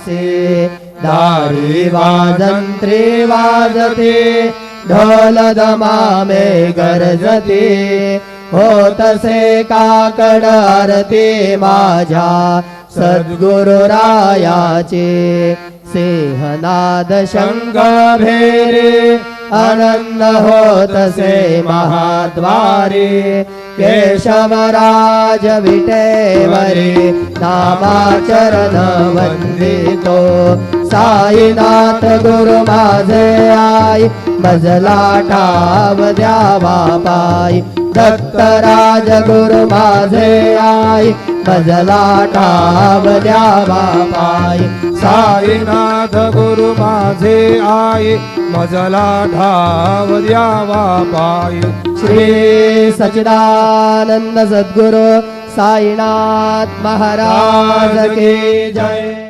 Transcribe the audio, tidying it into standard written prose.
से दारी वाजंत्री वाजते ढोल दमामे गरजते होतसे काकड आरती माझ्या सद्गुरुरायाचे सिंहनाद शंख भेरे आनंद होतसे महाद्वारे केशवराज विटेवरे नामाचरण वंदितो साईनाथ गुरु माझे आई मजला ठाव द्यावा पायी दत्तराज गुरु माझे आई मजला ठाव द्यावा पायी साईनाथ गुरु माझे आई मजला ठाव द्यावा पायी श्री सच्चिदानंद सद्गुरु साईनाथ महाराज की जय।